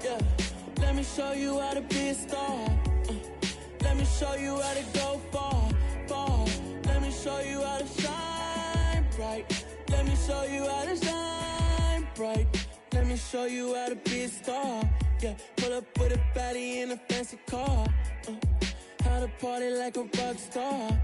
Yeah, let me show you how to be a star. Let me show you how to go far, far. Let me show you how to shine bright. Let me show you how to shine bright. Let me show you how to be a star. Yeah, pull up with a baddie in a fancy car. How to party like a rock star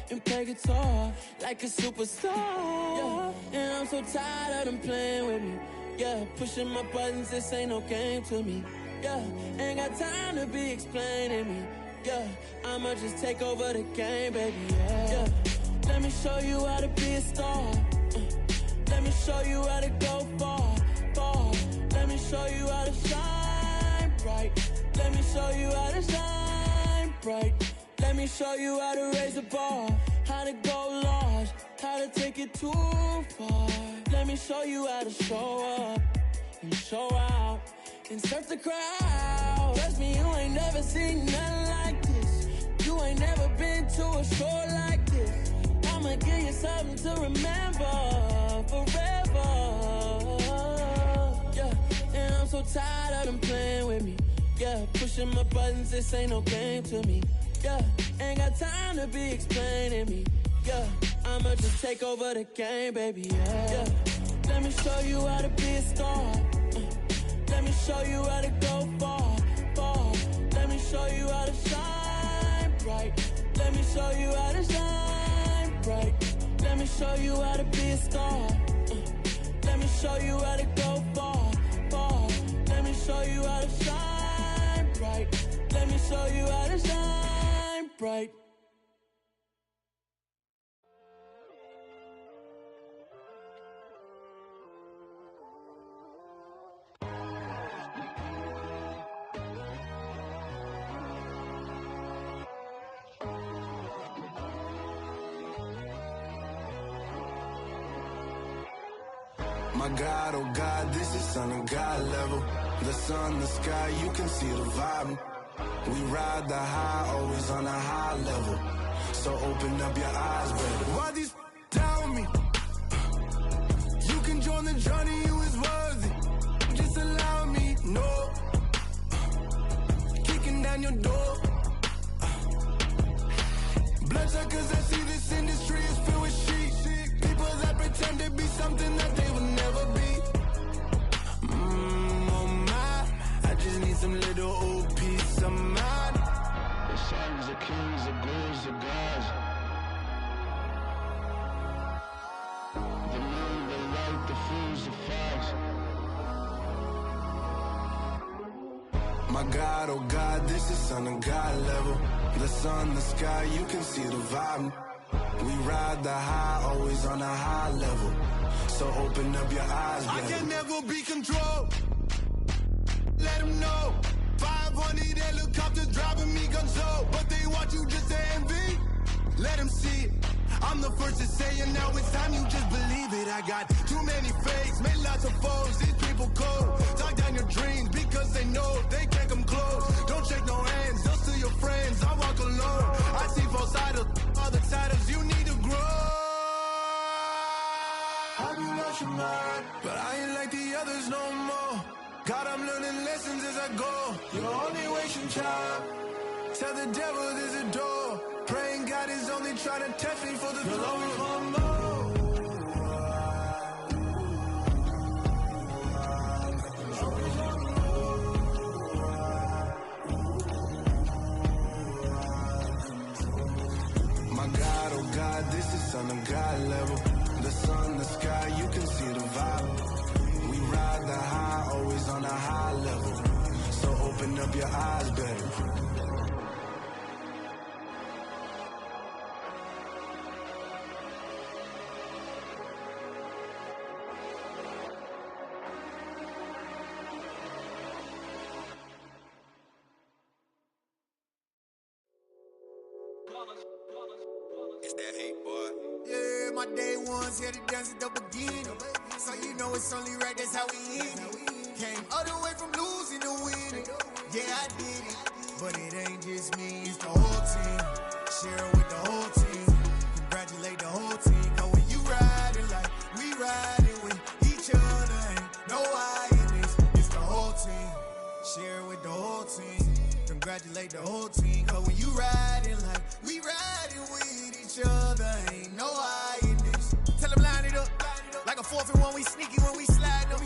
and play guitar like a superstar. Yeah, and I'm so tired of them playing with me. Yeah, pushing my buttons, this ain't no game to me. Yeah, ain't got time to be explaining me. Yeah, I'ma just take over the game, baby. Yeah, let me show you how to be a star. Let me show you how to go far, far. Let me show you how to shine bright. Let me show you how to shine bright. Let me show you how to raise the bar, how to go large, how to take it too far. Let me show you how to show up and show out and surf the crowd. Trust me, you ain't never seen nothing like this. You ain't never been to a show like this. I'ma give you something to remember forever. Yeah, and I'm so tired of them playing with me. Yeah, pushing my buttons, this ain't no game to me. Yeah, ain't got time to be explaining me. Yeah, I'ma just take over the game, baby. Yeah, let me show you how to be a star. Let me show you how to go far, far. Let me show you how to shine bright. Let me show you how to shine bright. Let me show you how to be a star. Let me show you how to go far, far. Let me show you how to shine bright. Let me show you how to shine bright. My God, oh God, this is Son of God level. The sun, the sky, you can see the vibe. We ride the high, always on a high level. So open up your eyes, baby. Why these tell me? You can join the journey, you is worthy. Just allow me, no. Kicking down your door. Bloodsuckers, I see this industry is filled with sheep. People that pretend to be something that they will never be. Oh my, I just need some little old peace of mind. The sons of kings, the bulls, the gods. The moon, the light, the fools, the facts. My God, oh God, this is Son of God level. The sun, the sky, you can see the vibe. We ride the high, always on a high level. So open up your eyes, baby. I can never be controlled. Let them know. 500 helicopters driving me gonzo. But they want you just to envy. Let them see it. I'm the first to say it, now it's time you just believe it. I got too many fakes, made lots of foes. These people cold. Talk down your dreams because they know they can't come close. Don't shake no hands, they'll steal your friends. I walk alone. I see false idols, other titles, you need to grow. Have you lost your mind? But I ain't like the others no more. God, I'm learning lessons as I go. You're only wasting time. Tell the devil there's a door. Praying God is only trying to test me for the throne. You'll always want more. My God, oh God, this is Son of God level. The sun, the sky, you can see the vibe. We ride the high, always on a high level. So open up your eyes, baby. It's that hate, boy. Yeah, my day ones here to dance at the beginning. So you know it's only right, that's how we end it. Came all the way from losing to winning. Yeah, I did it. But it ain't just me, it's the whole team. Share it with the whole team. Congratulate the whole team. Cause when you riding like we riding with each other, ain't no I in this. It's the whole team. team. Congratulate the whole team. Cause when you riding like we riding with each other, ain't no hiding this. Tell them line it up. Like a 4th and 1, we sneaky when we slide them.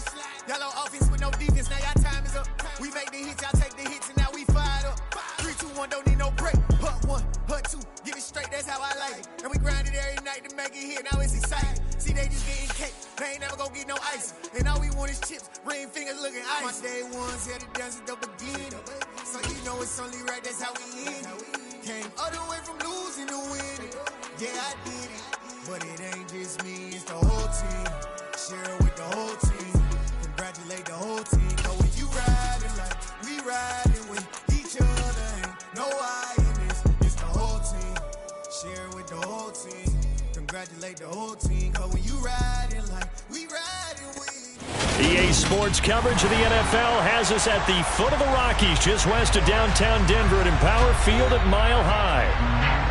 Y'all on offense with no defense, now y'all time is up. We make the hits, y'all take the hits, and now we fired up. 3, 2, 1, don't need no break. Hut 1, hut 2, give it straight, that's how I like it. And we grind it every night to make it hit, now it's exciting. See, they just getting cake, they ain't never gonna get no ice. And all we want is chips, ring fingers looking ice. My day ones here to dance at the beginning. So you know it's only right, that's how we end it. Came all the way from losing to winning. Yeah, I did it. But it ain't just me, it's the whole team. Share it with the whole team. Congratulate the whole team. Cause when you riding like we riding with each other, ain't no hiding this. It's the whole team. Share it with the whole team. Congratulate the whole team. Cause when you riding like we riding with EA Sports coverage of the NFL has us at the foot of the Rockies, just west of downtown Denver at Empower Field at Mile High.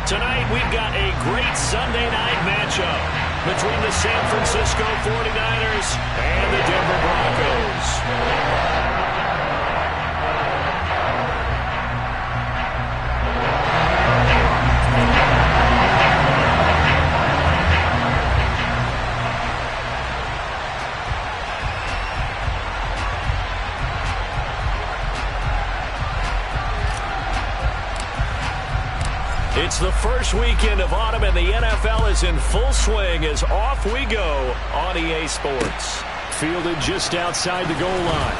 Tonight, we've got a great Sunday night matchup between the San Francisco 49ers and the Denver Broncos. It's the first weekend of autumn, and the NFL is in full swing as off we go on EA Sports. Fielded just outside the goal line.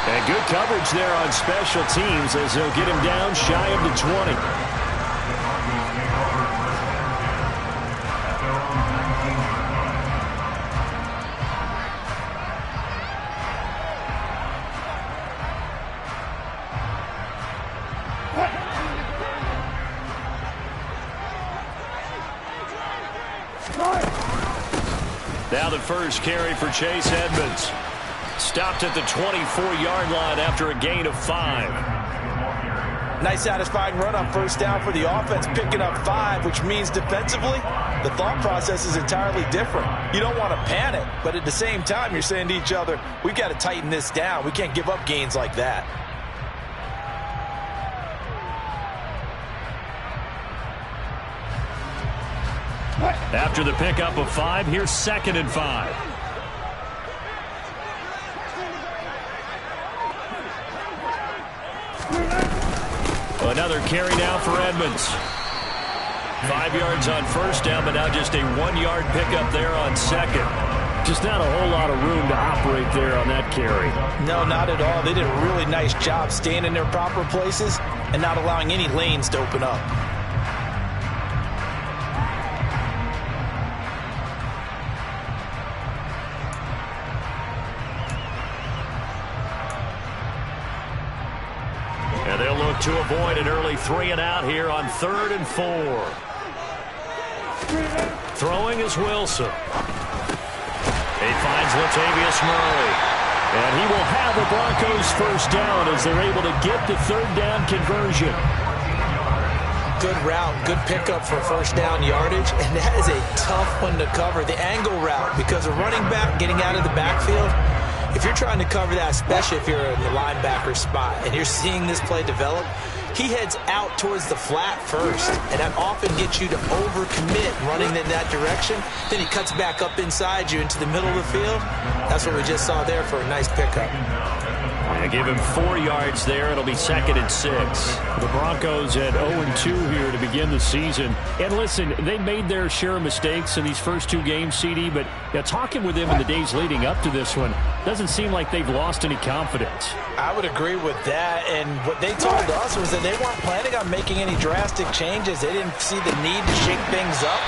And good coverage there on special teams as they'll get him down shy of the 20. Now the first carry for Chase Edmonds. Stopped at the 24-yard line after a gain of 5. Nice satisfying run on first down for the offense, picking up 5, which means defensively, the thought process is entirely different. You don't want to panic, but at the same time, you're saying to each other, we've got to tighten this down. We can't give up gains like that. After the pickup of 5, here's 2nd and 5. Another carry now for Edmonds. 5 yards on first down, but now just a 1-yard pickup there on 2nd. Just not a whole lot of room to operate there on that carry. No, not at all. They did a really nice job staying in their proper places and not allowing any lanes to open up. And they'll look to avoid an early 3-and-out here on 3rd and 4. Throwing is Wilson. He finds Latavius Murray. And he will have the Broncos first down as they're able to get the 3rd down conversion. Good route, good pickup for first down yardage, and that is a tough one to cover, the angle route, because a running back getting out of the backfield, if you're trying to cover that, especially if you're in the linebacker spot and you're seeing this play develop, he heads out towards the flat first, and that often gets you to overcommit running in that direction. Then he cuts back up inside you into the middle of the field. That's what we just saw there for a nice pickup. And give him 4 yards there. It'll be 2nd and 6. The Broncos at 0-2 here to begin the season. And listen, they made their share of mistakes in these first 2 games, CD, but talking with them in the days leading up to this one, doesn't seem like they've lost any confidence. I would agree with that, and what they told us was that they weren't planning on making any drastic changes. They didn't see the need to shake things up.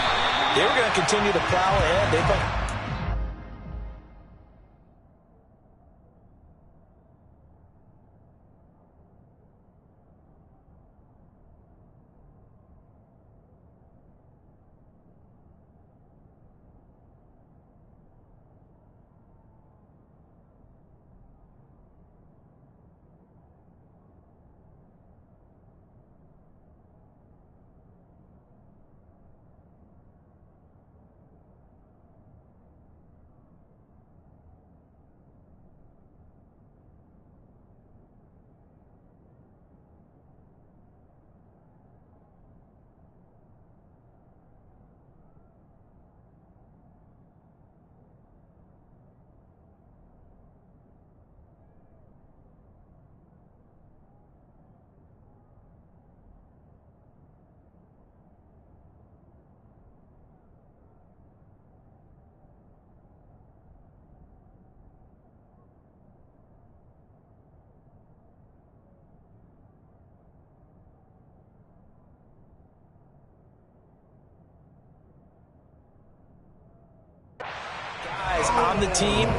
They were going to continue to plow ahead. on the team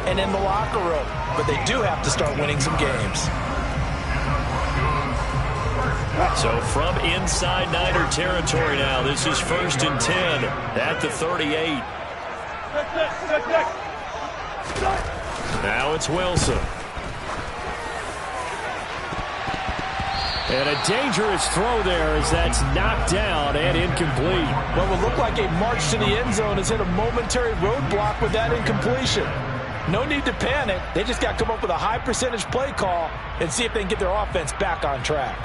and in the locker room. But they do have to start winning some games. So from inside Niner territory now, this is 1st and 10 at the 38. Now it's Wilson. And a dangerous throw there as that's knocked down and incomplete. What would look like a march to the end zone has hit a momentary roadblock with that incompletion. No need to panic. They just got to come up with a high percentage play call and see if they can get their offense back on track.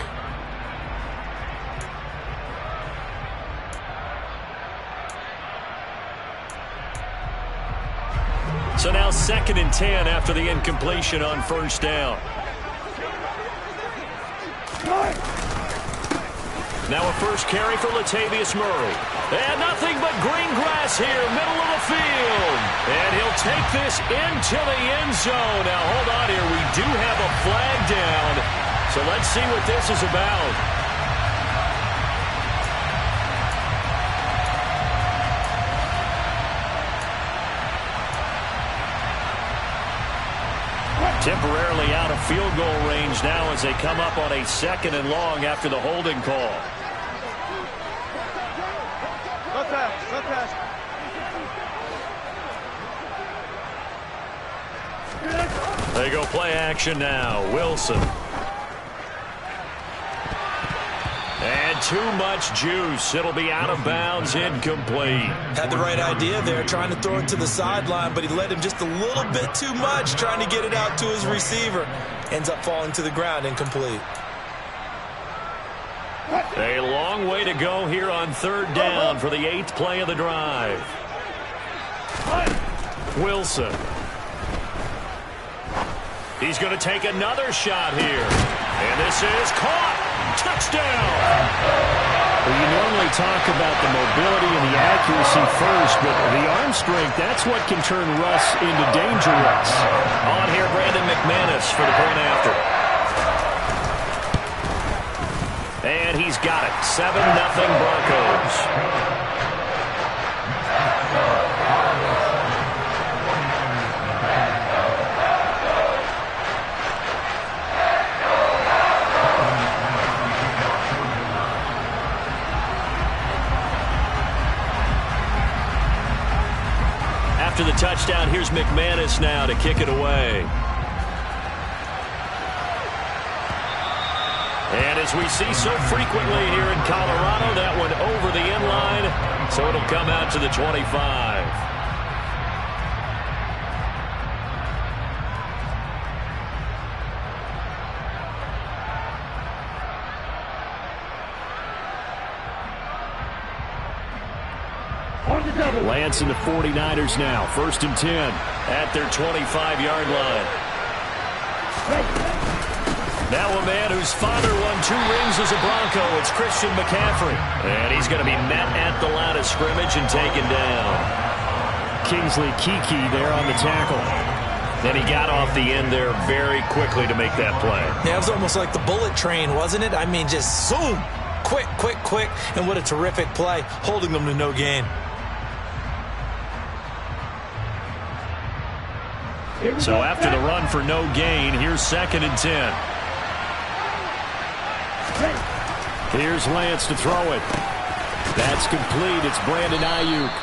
So now 2nd and 10 after the incompletion on 1st down. Now a first carry for Latavius Murray. And nothing but green grass here, middle of the field. And he'll take this into the end zone. Now hold on here, we do have a flag down. So let's see what this is about. Temporarily out of field goal range now as they come up on a 2nd and long after the holding call. They go play action now. Wilson. And too much juice. It'll be out of bounds, incomplete. Had the right idea there, trying to throw it to the sideline, but he let him just a little bit too much, trying to get it out to his receiver. Ends up falling to the ground, incomplete. A long way to go here on 3rd down for the 8th play of the drive. Wilson. He's going to take another shot here. And this is caught. Touchdown! Well, you normally talk about the mobility and the accuracy first, but the arm strength, that's what can turn Russ into dangerous. On here, Brandon McManus for the point after. And he's got it. 7-0 Broncos. After the touchdown, here's McManus now to kick it away. And as we see so frequently here in Colorado, that one over the end line, so it'll come out to the 25. Lance and the 49ers now. 1st and 10 at their 25-yard line. Now a man whose father won 2 rings as a Bronco. It's Christian McCaffrey. And he's going to be met at the line of scrimmage and taken down. Kingsley Kiki there on the tackle. Then he got off the end there very quickly to make that play. Yeah, it was almost like the bullet train, wasn't it? I mean, just zoom. Quick, quick, quick. And what a terrific play, holding them to no gain. So after the run for no gain, here's 2nd and 10. Here's Lance to throw it. That's complete. It's Brandon Ayuk.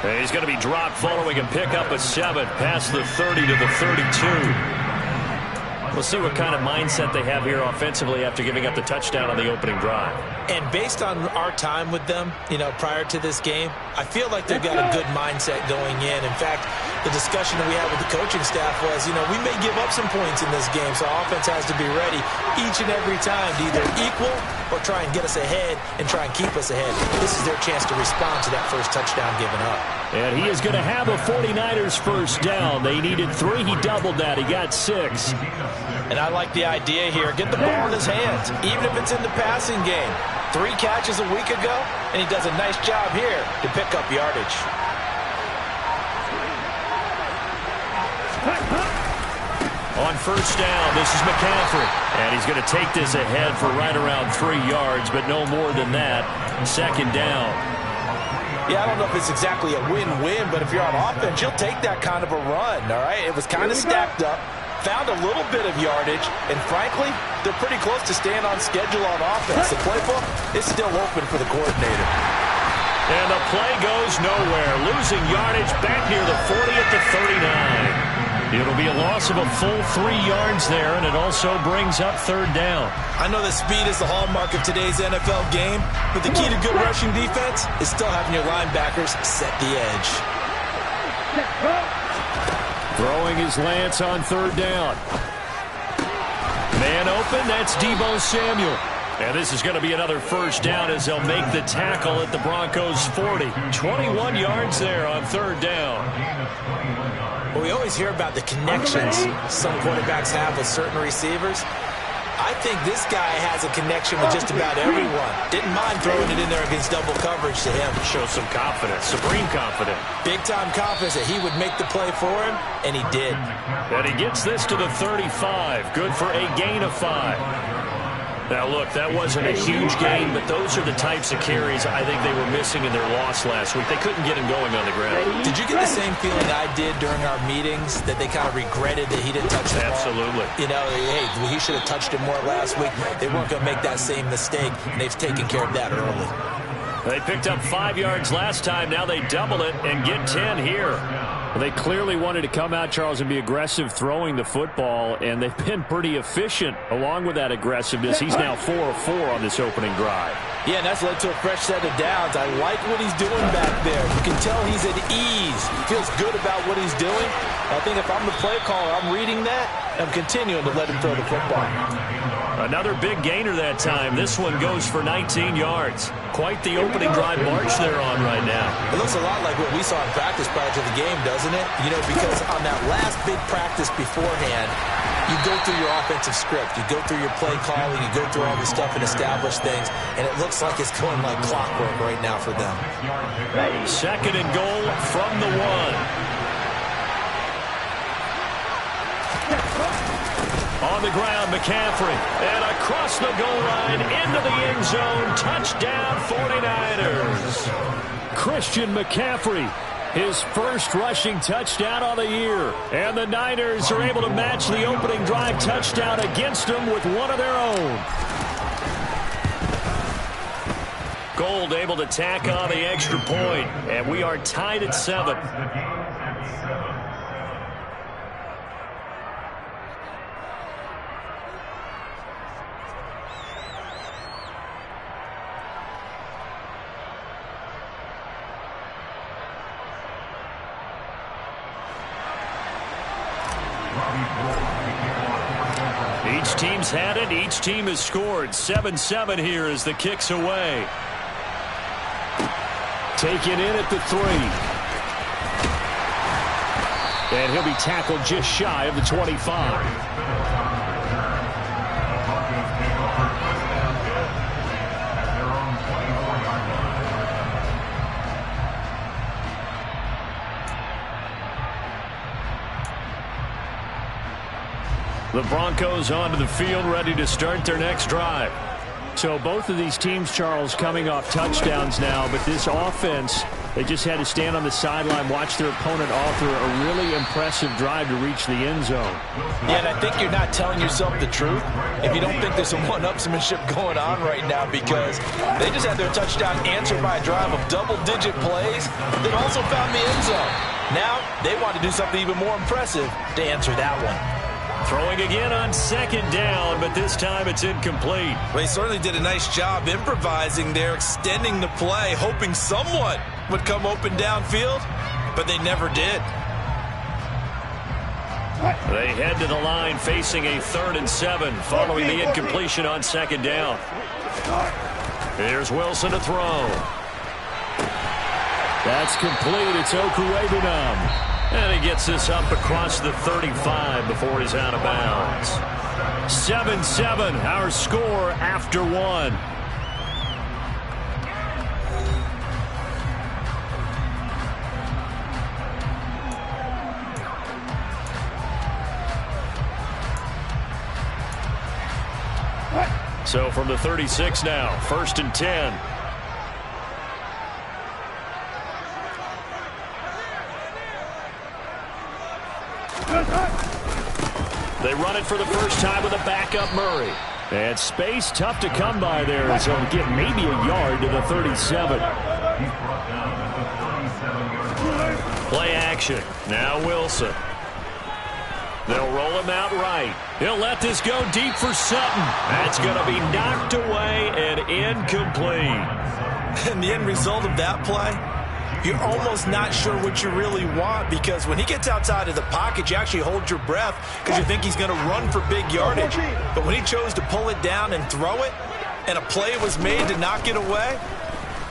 And he's going to be dropped following a pickup of 7 past the 30 to the 32. We'll see what kind of mindset they have here offensively after giving up the touchdown on the opening drive. And based on our time with them, prior to this game, I feel like they've got a good mindset going in. In fact, the discussion that we had with the coaching staff was, we may give up some points in this game, so offense has to be ready each and every time to either equal or try and get us ahead and try and keep us ahead. This is their chance to respond to that first touchdown given up. And he is going to have a 49ers first down. They needed 3. He doubled that. He got 6. And I like the idea here. Get the ball in his hands, even if it's in the passing game. 3 catches a week ago, and he does a nice job here to pick up yardage. On first down, this is McCaffrey. And he's going to take this ahead for right around 3 yards, but no more than that. 2nd down. Yeah, I don't know if it's exactly a win-win, but if you're on offense, you'll take that kind of a run, all right? It was kind of stacked up, found a little bit of yardage, and frankly, they're pretty close to staying on schedule on offense. The playbook is still open for the coordinator. And the play goes nowhere, losing yardage back near the 40 at the 39. It'll be a loss of a full 3 yards there, and it also brings up third down. I know that speed is the hallmark of today's NFL game, but the key to good rushing defense is still having your linebackers set the edge. Throwing his Lance on third down. Man open, that's Deebo Samuel. And this is going to be another first down as they'll make the tackle at the Broncos' 40. 21 yards there on third down. Well, we always hear about the connections some quarterbacks have with certain receivers. I think this guy has a connection with just about everyone. Didn't mind throwing it in there against double coverage to him. Shows some confidence, supreme confidence. Big-time confidence that he would make the play for him, and he did. And he gets this to the 35. Good for a gain of 5. Now, look, that wasn't a huge gain, but those are the types of carries I think they were missing in their loss last week. They couldn't get him going on the ground. Did you get the same feeling I did during our meetings, that they kind of regretted that he didn't touch the ball? Absolutely. You know, hey, he should have touched it more last week. They weren't going to make that same mistake, and they've taken care of that early. They picked up 5 yards last time. Now they double it and get 10 here. They clearly wanted to come out, Charles, and be aggressive throwing the football, and they've been pretty efficient along with that aggressiveness. He's now 4 of 4 on this opening drive. Yeah, and that's led to a fresh set of downs. I like what he's doing back there. You can tell he's at ease. Feels good about what he's doing. I think if I'm the play caller, I'm reading that, and I'm continuing to let him throw the football. Another big gainer that time. This one goes for 19 yards. Quite the opening drive march they're on right now. It looks a lot like what we saw in practice prior to the game, doesn't it? You know, because on that last big practice beforehand, you go through your offensive script. You go through your play calling. You go through all this stuff and establish things. And it looks like it's going like clockwork right now for them. Second and goal from the 1. On the ground, McCaffrey. And across the goal line, into the end zone. Touchdown, 49ers. Christian McCaffrey, his first rushing touchdown on the year. And the Niners are able to match the opening drive touchdown against them with one of their own. Gold able to tack on the extra point. And we are tied at 7. Each team's had it. Each team has scored. 7-7 here as the kick's away. Taken in at the 3. And he'll be tackled just shy of the 25. The Broncos onto the field, ready to start their next drive. So both of these teams, Charles, coming off touchdowns now, but this offense, they just had to stand on the sideline, watch their opponent author a really impressive drive to reach the end zone. Yeah, and I think you're not telling yourself the truth if you don't think there's some one-upsmanship going on right now, because they just had their touchdown answered by a drive of double-digit plays that also found the end zone. Now they want to do something even more impressive to answer that one. Throwing again on second down, but this time it's incomplete. Well, he certainly did a nice job improvising there, extending the play, hoping someone would come open downfield, but they never did. They head to the line facing a 3rd and 7 following the incompletion on second down. Here's Wilson to throw. That's complete. It's Okurebunom. And he gets this up across the 35 before he's out of bounds. 7-7, our score after 1. So from the 36 now, 1st and 10. They run it for the first time with a backup Murray. And space tough to come by there as he'll get maybe a yard to the 37. Play action. Now Wilson. They'll roll him out right. He'll let this go deep for Sutton. That's going to be knocked away and incomplete. And the end result of that play, you're almost not sure what you really want, because when he gets outside of the pocket, you actually hold your breath because you think he's going to run for big yardage. But when he chose to pull it down and throw it, and a play was made to knock it away,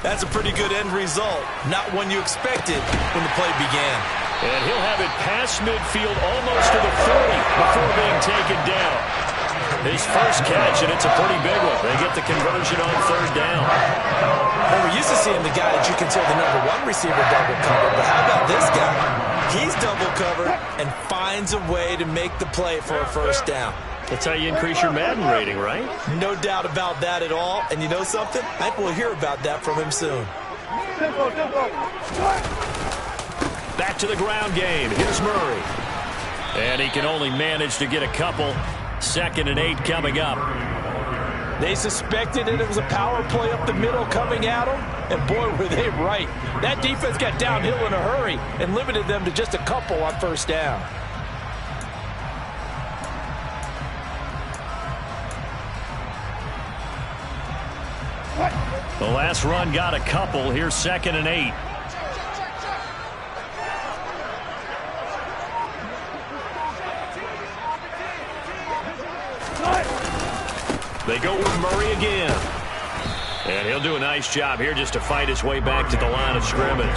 that's a pretty good end result. Not one you expected when the play began. And he'll have it past midfield almost to the 40 before being taken down. His first catch, and it's a pretty big one. They get the conversion on third down. Well, we're used to seeing the guy that you consider the number one receiver double covered, but how about this guy? He's double covered and finds a way to make the play for a first down. That's how you increase your Madden rating, right? No doubt about that at all. And you know something? I think we'll hear about that from him soon. Back to the ground game. Here's Murray. And he can only manage to get a couple. 2nd and 8 coming up. They suspected it was a power play up the middle coming at them, and boy, were they right. That defense got downhill in a hurry and limited them to just a couple on first down. The last run got a couple. Here's 2nd and 8. They go with Murray again. And he'll do a nice job here just to fight his way back to the line of scrimmage.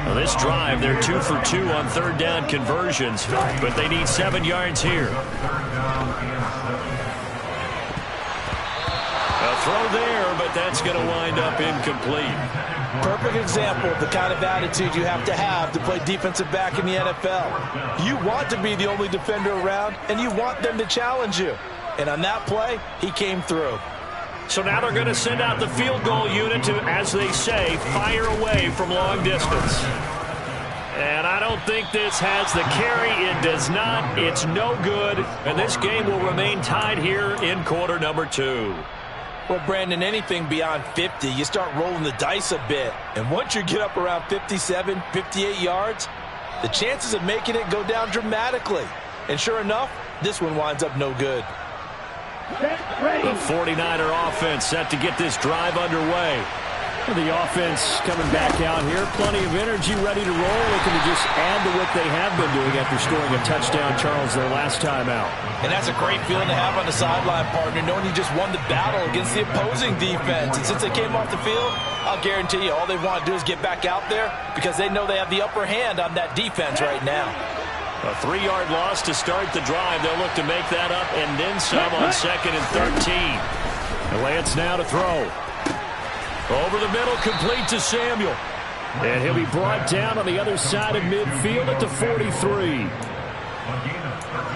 Well, this drive, they're 2 for 2 on third down conversions, but they need 7 yards here. A throw there, but that's going to wind up incomplete. Perfect example of the kind of attitude you have to play defensive back in the NFL. You want to be the only defender around, and you want them to challenge you. And on that play, he came through. So now they're going to send out the field goal unit to, as they say, fire away from long distance. And I don't think this has the carry. It does not. It's no good. And this game will remain tied here in quarter number 2. Well, Brandon, anything beyond 50, you start rolling the dice a bit. And once you get up around 57, 58 yards, the chances of making it go down dramatically. And sure enough, this one winds up no good. The 49er offense set to get this drive underway. The offense coming back out here. Plenty of energy, ready to roll. Looking to just add to what they have been doing after scoring a touchdown, Charles, their last time out. And that's a great feeling to have on the sideline, partner, knowing you just won the battle against the opposing defense. And since they came off the field, I'll guarantee you all they want to do is get back out there because they know they have the upper hand on that defense right now. A 3-yard loss to start the drive. They'll look to make that up and then some on 2nd and 13. And Lance now to throw. Over the middle, complete to Samuel. And he'll be brought down on the other side of midfield at the 43.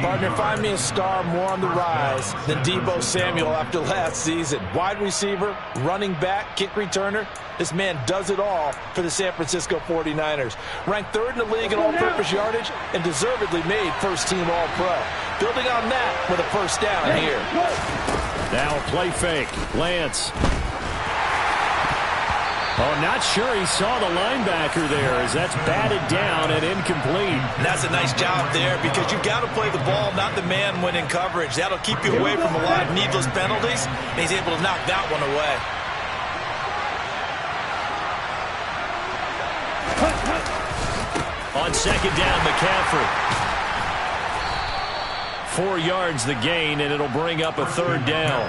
Partner, find me a star more on the rise than Deebo Samuel after last season. Wide receiver, running back, kick returner. This man does it all for the San Francisco 49ers. Ranked 3rd in the league in all-purpose yardage and deservedly made first-team All-Pro. Building on that with a first down here. Now a play fake. Lance. Oh, not sure he saw the linebacker there as that's batted down and incomplete. And that's a nice job there because you've got to play the ball, not the man when in coverage. That'll keep you away from a lot of needless penalties, and he's able to knock that one away. On 2nd down, McCaffrey. 4 yards the gain, and it'll bring up a 3rd down.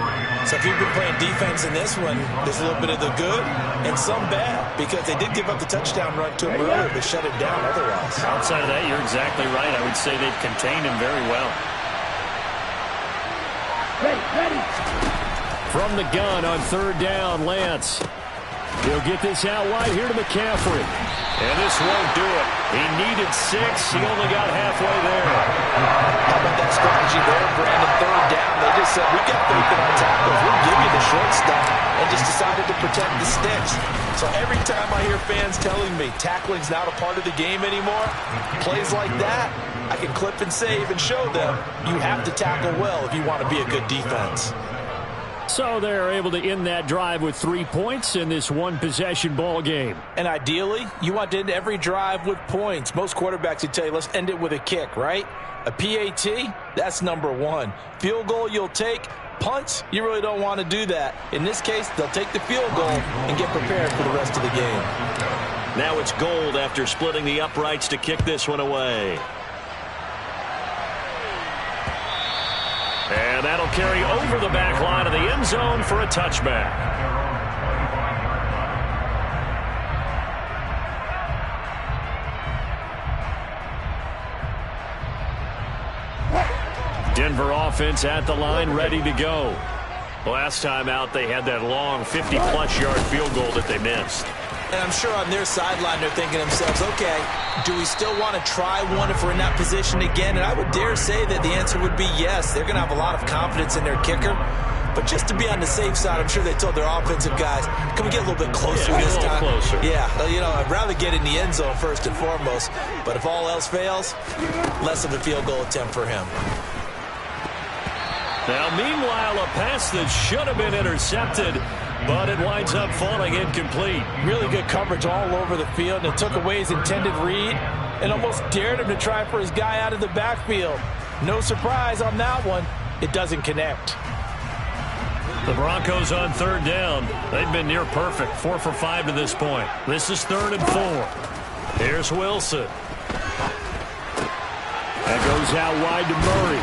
So if you've been playing defense in this one, there's a little bit of the good and some bad because they did give up the touchdown run to him earlier, but shut him down otherwise. Outside of that, you're exactly right. I would say they've contained him very well. Ready. From the gun on 3rd down, Lance. He'll get this out wide here to McCaffrey. And this won't do it. He needed 6. He only got halfway there. How about that strategy there, Brandon? 3rd down. They just said, we got faith in our tackles. We'll give you the short stuff, and just decided to protect the sticks. So every time I hear fans telling me tackling's not a part of the game anymore, plays like that, I can clip and save and show them you have to tackle well if you want to be a good defense. So they're able to end that drive with 3 points in this one-possession ball game. And ideally, you want to end every drive with points. Most quarterbacks would tell you, let's end it with a kick, right? A PAT, that's number one. Field goal you'll take. Punts, you really don't want to do that. In this case, they'll take the field goal and get prepared for the rest of the game. Now it's Gold after splitting the uprights to kick this one away. And that'll carry over the back line of the end zone for a touchback. Denver offense at the line, ready to go. Last time out, they had that long 50-plus yard field goal that they missed. And I'm sure on their sideline they're thinking to themselves, okay, do we still want to try one if we're in that position again? And I would dare say that the answer would be yes. They're going to have a lot of confidence in their kicker. But just to be on the safe side, I'm sure they told their offensive guys, can we get a little bit closer this time? Closer. Yeah, you know, I'd rather get in the end zone first and foremost. But if all else fails, less of a field goal attempt for him. Now, meanwhile, a pass that should have been intercepted, but it winds up falling incomplete. Really good coverage all over the field, and it took away his intended read and almost dared him to try for his guy out of the backfield. No surprise on that one. It doesn't connect. The Broncos on third down. They've been near perfect, 4 for 5 to this point. This is 3rd and 4. Here's Wilson. That goes out wide to Murray.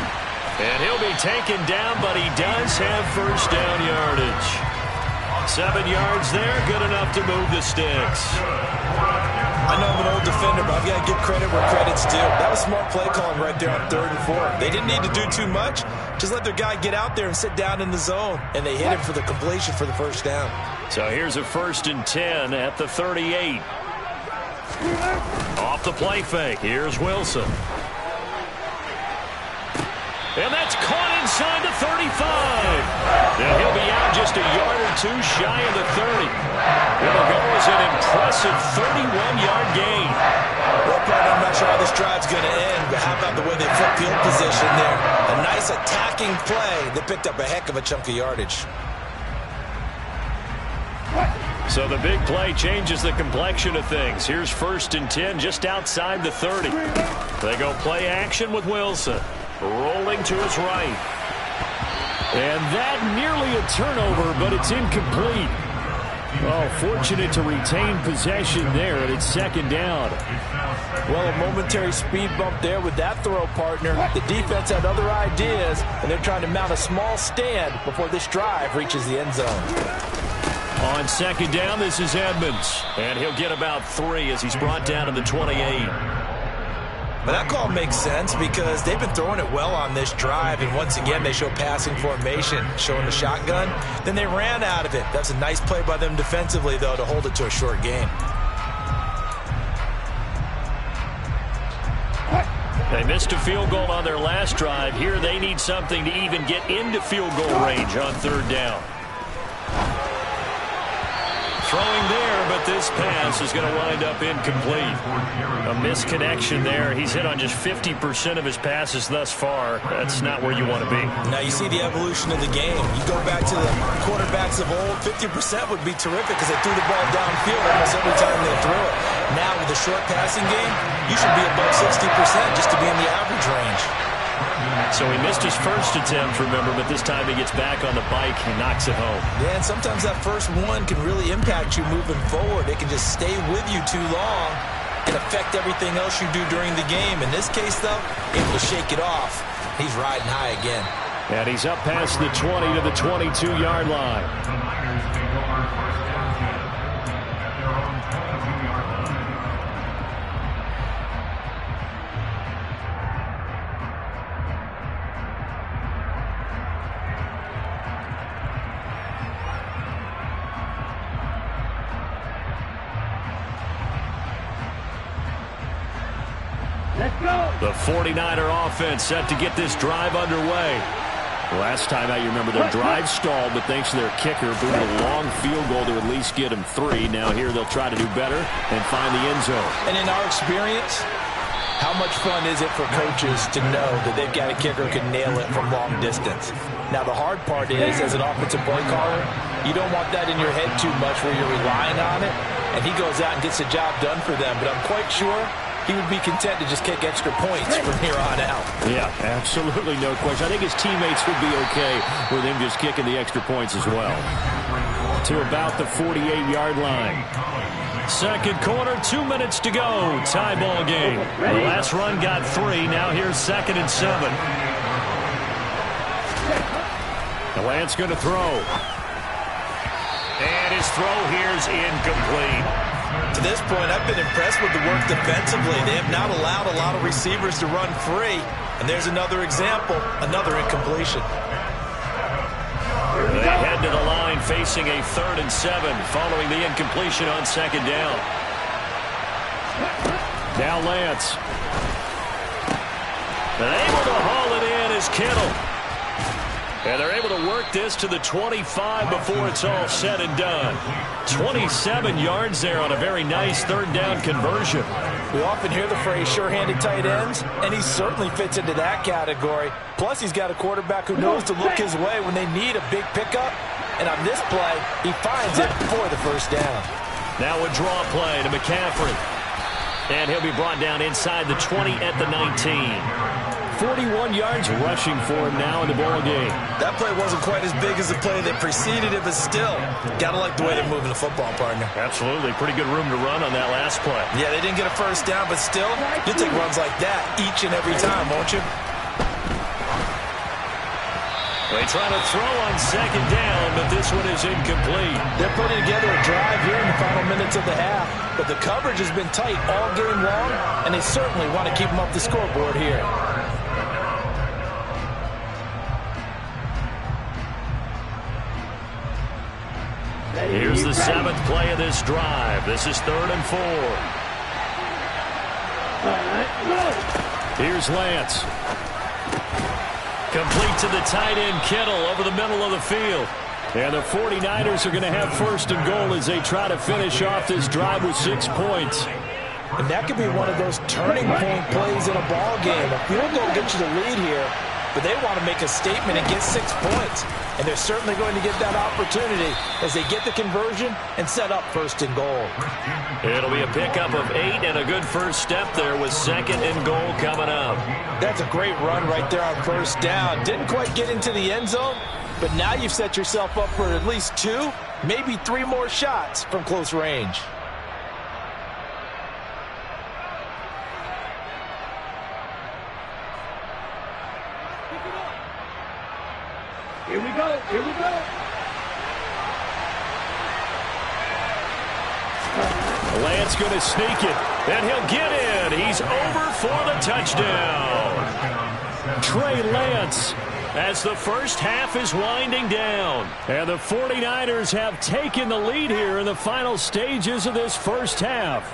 And he'll be taken down, but he does have first down yardage. 7 yards there, good enough to move the sticks. I know I'm an old defender, but I've got to give credit where credit's due. That was smart play calling right there on 3rd and 4. They didn't need to do too much. Just let their guy get out there and sit down in the zone. And they hit him for the completion for the first down. So here's a 1st and 10 at the 38. Off the play fake, here's Wilson. And that's caught inside the 35. And he'll be out just a yard or two shy of the 30. It'll go as an impressive 31-yard gain. Well, partner, I'm not sure how this drive's going to end, but how about the way they flip field position there? A nice attacking play that picked up a heck of a chunk of yardage. So the big play changes the complexion of things. Here's 1st and 10 just outside the 30. They go play action with Wilson. Rolling to his right. And that nearly a turnover, but it's incomplete. Oh, fortunate to retain possession there, and it's 2nd down. Well, a momentary speed bump there with that throw, partner. The defense had other ideas, and they're trying to mount a small stand before this drive reaches the end zone. On 2nd down, this is Edmonds. And he'll get about 3 as he's brought down to the 28. But that call makes sense because they've been throwing it well on this drive, and once again they show passing formation, showing the shotgun. Then they ran out of it. That's a nice play by them defensively, though, to hold it to a short gain. They missed a field goal on their last drive. Here they need something to even get into field goal range on 3rd down. Throwing there, but this pass is going to wind up incomplete. A misconnection there. He's hit on just 50% of his passes thus far. That's not where you want to be. Now you see the evolution of the game. You go back to the quarterbacks of old, 50% would be terrific because they threw the ball downfield almost every time they threw it. Now with the short passing game, you should be above 60% just to be in the average range. So he missed his first attempt, remember, but this time he gets back on the bike and knocks it home. Yeah, and sometimes that first one can really impact you moving forward. It can just stay with you too long and affect everything else you do during the game. In this case, though, able to shake it off. He's riding high again. And he's up past the 20 to the 22-yard line. The 49er offense set to get this drive underway. Last time out, you remember their drive stalled, but thanks to their kicker, booted a long field goal to at least get them 3. Now here they'll try to do better and find the end zone. And in our experience, how much fun is it for coaches to know that they've got a kicker who can nail it from long distance? Now, the hard part is, as an offensive play caller, you don't want that in your head too much where you're relying on it, and he goes out and gets the job done for them. But I'm quite sure he would be content to just kick extra points from here on out. Yeah, absolutely no question. I think his teammates would be okay with him just kicking the extra points as well. To about the 48-yard line. Second quarter, 2 minutes to go. Tie ball game. The last run got 3. Now here's 2nd and 7. The Lance going to throw. And his throw here's incomplete. To this point, I've been impressed with the work defensively. They have not allowed a lot of receivers to run free. And there's another example, another incompletion. They head to the line facing a 3rd and 7 following the incompletion on 2nd down. Now Lance. And able to haul it in is Kittle. And they're able to work this to the 25 before it's all said and done. 27 yards there on a very nice 3rd down conversion. We often hear the phrase sure-handed tight ends, and he certainly fits into that category. Plus, he's got a quarterback who knows to look his way when they need a big pickup. And on this play, he finds it for the 1st down. Now a draw play to McCaffrey. And he'll be brought down inside the 20 at the 19. 41 yards rushing for him now in the ball game. That play wasn't quite as big as the play that preceded it, but still, gotta like the way they're moving the football, partner. Absolutely. Pretty good room to run on that last play. Yeah, they didn't get a 1st down, but still, you'll take runs like that each and every time, won't you? They try to throw on 2nd down, but this one is incomplete. They're putting together a drive here in the final minutes of the half, but the coverage has been tight all game long, and they certainly want to keep them up the scoreboard here. Here's the 7th play of this drive. This is 3rd and 4. Here's Lance. Complete to the tight end, Kittle, over the middle of the field. And the 49ers are going to have 1st and goal as they try to finish off this drive with 6 points. And that could be one of those turning point plays in a ball game. A field goal gets you the lead here, but they want to make a statement and get 6 points. And they're certainly going to get that opportunity as they get the conversion and set up 1st and goal. It'll be a pickup of 8 and a good first step there with 2nd and goal coming up. That's a great run right there on 1st down. Didn't quite get into the end zone, but now you've set yourself up for at least 2, maybe 3 more shots from close range. Here we go. Here we go. Lance going to sneak it. And he'll get in. He's over for the touchdown. Trey Lance as the first half is winding down. And the 49ers have taken the lead here in the final stages of this first half.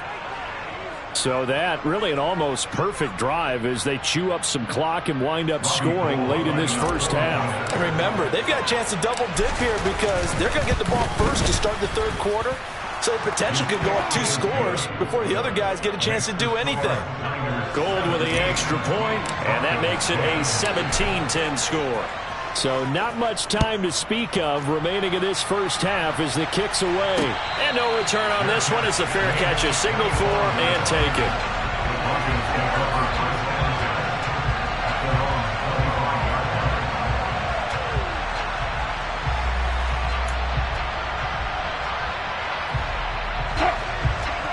So that really an almost perfect drive as they chew up some clock and wind up scoring late in this first half. And remember, they've got a chance to double dip here because they're going to get the ball first to start the 3rd quarter. So the potential could go up 2 scores before the other guys get a chance to do anything. Gold with the extra point, and that makes it a 17-10 score. So not much time to speak of remaining in this first half as the kick's away. And no return on this one as the fair catch is signaled for and taken.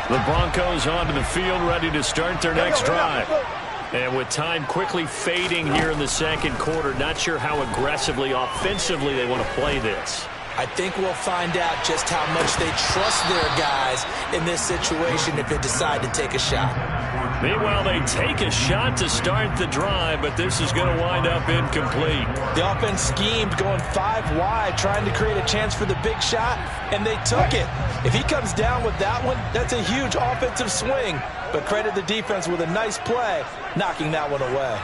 The Broncos onto the field ready to start their next drive. And with time quickly fading here in the 2nd quarter, not sure how aggressively, offensively they want to play this. I think we'll find out just how much they trust their guys in this situation if they decide to take a shot. Meanwhile, they take a shot to start the drive, but this is going to wind up incomplete. The offense schemed going 5 wide, trying to create a chance for the big shot, and they took it. If he comes down with that one, that's a huge offensive swing. But credit the defense with a nice play, knocking that one away.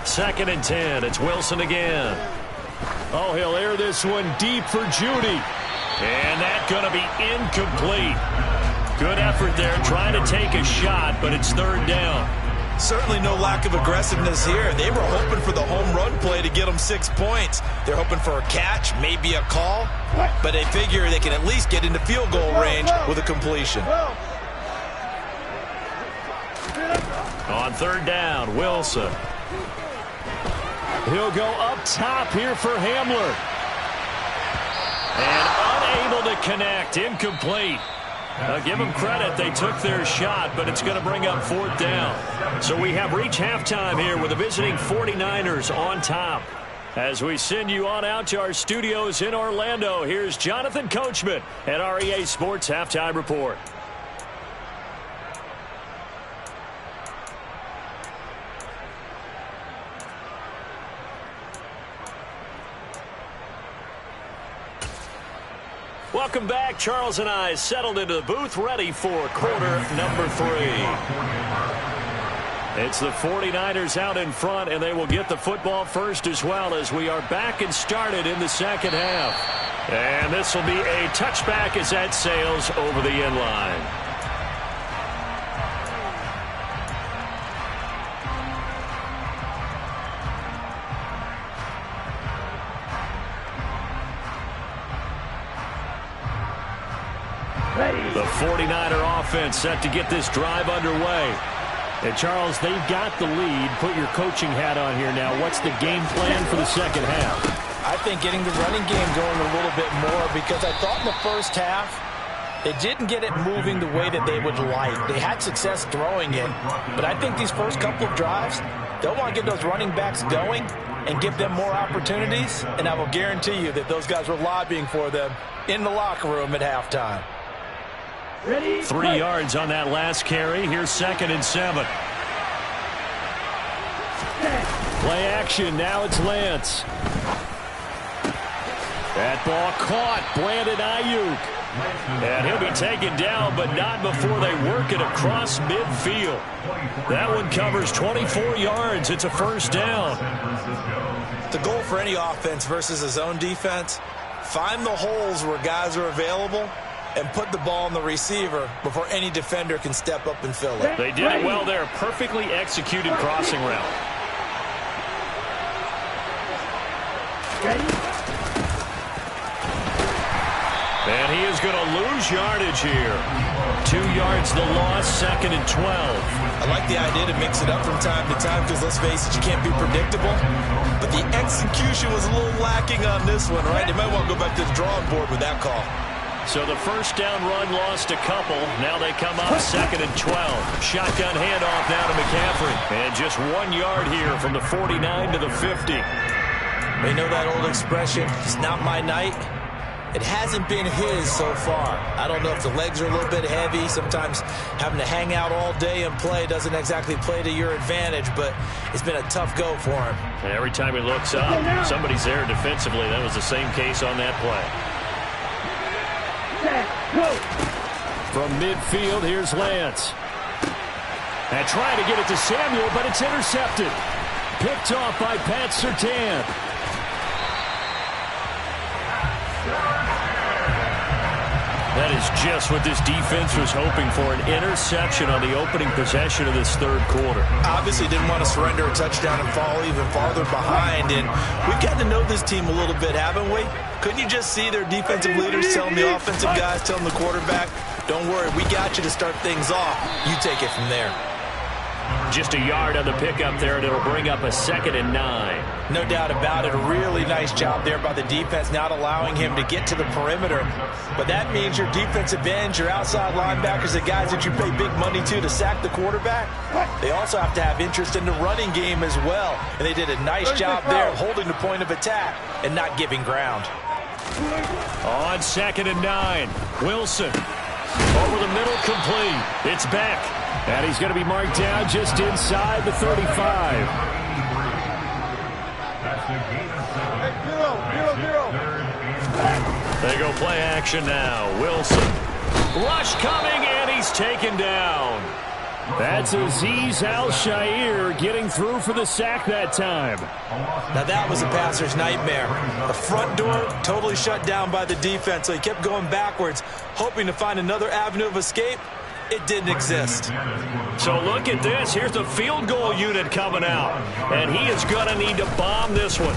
2nd and 10. It's Wilson again. Oh, he'll air this one deep for Judy. And that's going to be incomplete. Good effort there trying to take a shot, but it's 3rd down. Certainly no lack of aggressiveness here. They were hoping for the home run play to get them 6 points. They're hoping for a catch, maybe a call, but they figure they can at least get into field goal range with a completion. On 3rd down, Wilson. He'll go up top here for Hamler. And unable to connect, incomplete. Give them credit, they took their shot, but it's going to bring up 4th down. So we have reached halftime here with the visiting 49ers on top. As we send you on out to our studios in Orlando, here's Jonathan Coachman at REA Sports Halftime Report. Welcome back. Charles and I settled into the booth, ready for quarter number 3. It's the 49ers out in front, and they will get the football first as well as we are back and started in the 2nd half. And this will be a touchback as that sails over the end line. The 49er offense set to get this drive underway. And, Charles, they've got the lead. Put your coaching hat on here now. What's the game plan for the 2nd half? I think getting the running game going a little bit more, because I thought in the first half they didn't get it moving the way that they would like. They had success throwing it, but I think these first couple of drives, they'll want to get those running backs going and give them more opportunities, and I will guarantee you that those guys were lobbying for them in the locker room at halftime. 3 yards on that last carry. Here's 2nd and 7. Play action. Now it's Lance. That ball caught. Brandon Ayuk. And he'll be taken down, but not before they work it across midfield. That one covers 24 yards. It's a 1st down. The goal for any offense versus a zone defense, find the holes where guys are available and put the ball on the receiver before any defender can step up and fill it. They did it well there. Perfectly executed crossing route. And he is going to lose yardage here. 2 yards the loss, 2nd and 12. I like the idea to mix it up from time to time because, let's face it, you can't be predictable. But the execution was a little lacking on this one, right? They might want to go back to the drawing board with that call. So the 1st down run lost a couple. Now they come up 2nd and 12. Shotgun handoff now to McCaffrey. And just 1 yard here from the 49 to the 50. They know that old expression, it's not my night. It hasn't been his so far. I don't know if the legs are a little bit heavy. Sometimes having to hang out all day and play doesn't exactly play to your advantage, but it's been a tough go for him. And every time he looks up, somebody's there defensively. That was the same case on that play. From midfield, here's Lance. And trying to get it to Samuel, but it's intercepted. Picked off by Pat Surtain. That is just what this defense was hoping for, an interception on the opening possession of this 3rd quarter. Obviously didn't want to surrender a touchdown and fall even farther behind, and we've gotten to know this team a little bit, haven't we? Couldn't you just see their defensive leaders telling the offensive guys, telling the quarterback, don't worry, we got you to start things off. You take it from there. Just a yard on the pickup there, and it'll bring up a 2nd and 9. No doubt about it. A really nice job there by the defense, not allowing him to get to the perimeter. But that means your defensive ends, your outside linebackers, the guys that you pay big money to sack the quarterback, they also have to have interest in the running game as well. And they did a nice job there of holding the point of attack and not giving ground. On 2nd and 9, Wilson. Over the middle, complete. It's back. And he's going to be marked down just inside the 35. They go play action now. Wilson. Rush coming, and he's taken down. That's Azeez Al-Shaair getting through for the sack that time. Now that was a passer's nightmare. The front door totally shut down by the defense, so he kept going backwards, hoping to find another avenue of escape. It didn't exist. So look at this. Here's the field goal unit coming out, and he is going to need to bomb this one.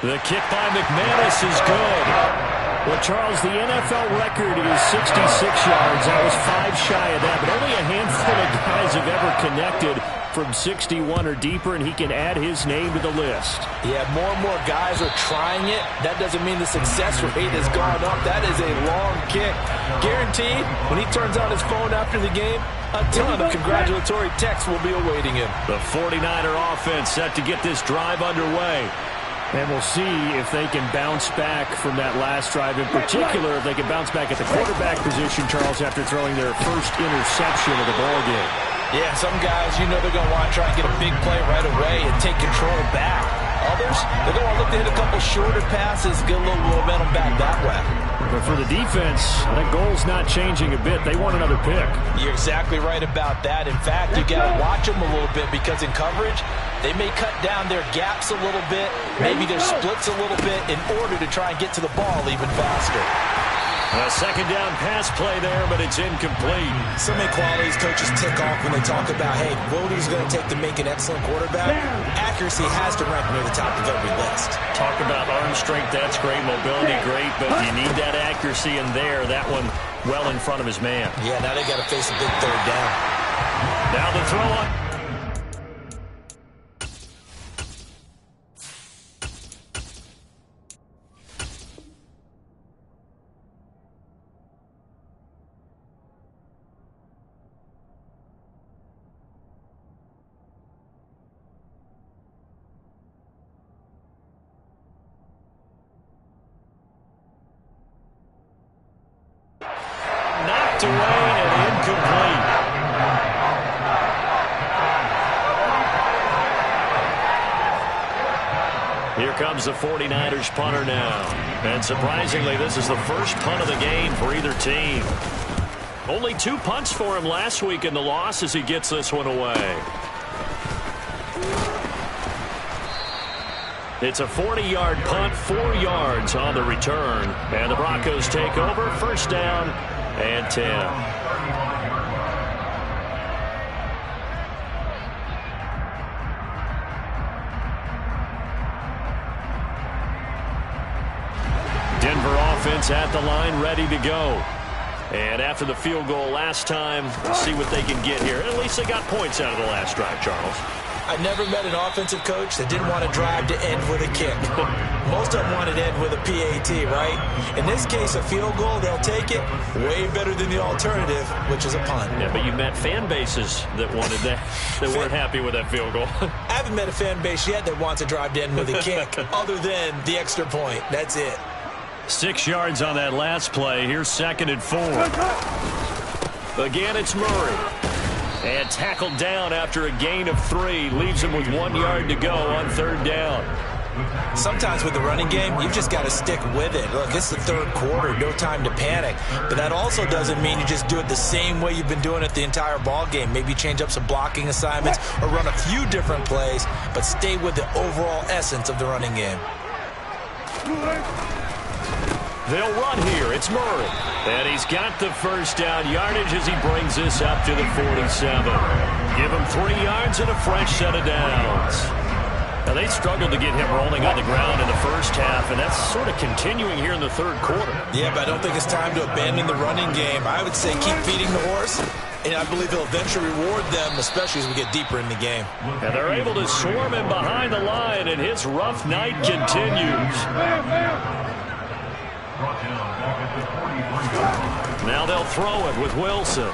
The kick by McManus is good. Well, Charles, the NFL record is 66 yards. That was 5 shy of that, but only a handful of guys have ever connected from 61 or deeper, and he can add his name to the list. Yeah, more and more guys are trying it. That doesn't mean the success rate has gone up. That is a long kick. Guaranteed, when he turns on his phone after the game, a ton of congratulatory texts will be awaiting him. The 49er offense set to get this drive underway. And we'll see if they can bounce back from that last drive. In particular, if they can bounce back at the quarterback position, Charles, after throwing their first interception of the ballgame. Yeah, some guys, you know they're going to want to try and get a big play right away and take control back. Others, they're going to look to hit a couple shorter passes, get a little momentum back that way. But for the defense, that goal's not changing a bit. They want another pick. You're exactly right about that. In fact, you got to watch them a little bit because in coverage, they may cut down their gaps a little bit, maybe their splits a little bit in order to try and get to the ball even faster. A second down pass play there, but it's incomplete. So many qualities coaches tick off when they talk about, hey, what is going to take to make an excellent quarterback? Accuracy has to rank near the top of every list. Talk about arm strength, that's great. Mobility, great, but you need that accuracy in there. That one well in front of his man. Yeah, now they got to face a big third down. Now the throw on. Knocked away and incomplete. Here comes the 49ers punter now. And surprisingly, this is the first punt of the game for either team. Only 2 punts for him last week in the loss as he gets this one away. It's a 40-yard punt, 4 yards on the return. And the Broncos take over, first down and 10. Denver offense at the line, ready to go. And after the field goal last time, we'll see what they can get here. At least they got points out of the last drive, Charles. I never met an offensive coach that didn't want to drive to end with a kick. Most of them wanted to end with a PAT, right? In this case, a field goal, they'll take it. Way better than the alternative, which is a punt. Yeah, but you met fan bases that wanted that, that weren't happy with that field goal. I haven't met a fan base yet that wants to drive to end with a kick, other than the extra point. That's it. 6 yards on that last play. Here's 2nd and 4. Again, it's Murray. And tackled down after a gain of 3. Leaves him with 1 yard to go on 3rd down. Sometimes with the running game, you've just got to stick with it. Look, it's the 3rd quarter, no time to panic. But that also doesn't mean you just do it the same way you've been doing it the entire ball game. Maybe change up some blocking assignments or run a few different plays, but stay with the overall essence of the running game. They'll run here. It's Murray. And he's got the first down yardage as he brings this up to the 47. Give him 3 yards and a fresh set of downs. Now, they struggled to get him rolling on the ground in the first half, and that's sort of continuing here in the 3rd quarter. Yeah, but I don't think it's time to abandon the running game. I would say keep feeding the horse, and I believe he'll eventually reward them, especially as we get deeper in the game. And they're able to swarm him behind the line, and his rough night continues. Now they'll throw it with Wilson.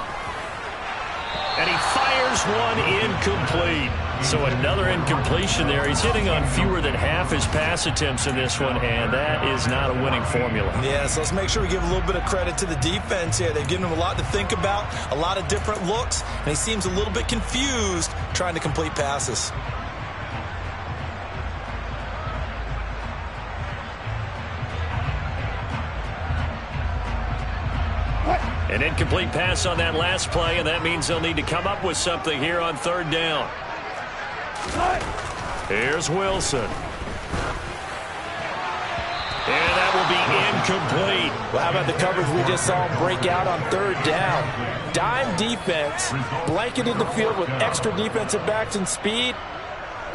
And he fires one incomplete. So another incompletion there. He's hitting on fewer than half his pass attempts in this one, and that is not a winning formula. Yeah, so let's make sure we give a little bit of credit to the defense here. They've given him a lot to think about, a lot of different looks, and he seems a little bit confused trying to complete passes. What? An incomplete pass on that last play, and that means they'll need to come up with something here on third down. Here's Wilson. And that will be incomplete. Well, how about the coverage we just saw him break out on third down? Dime defense, blanketed the field with extra defensive backs and speed,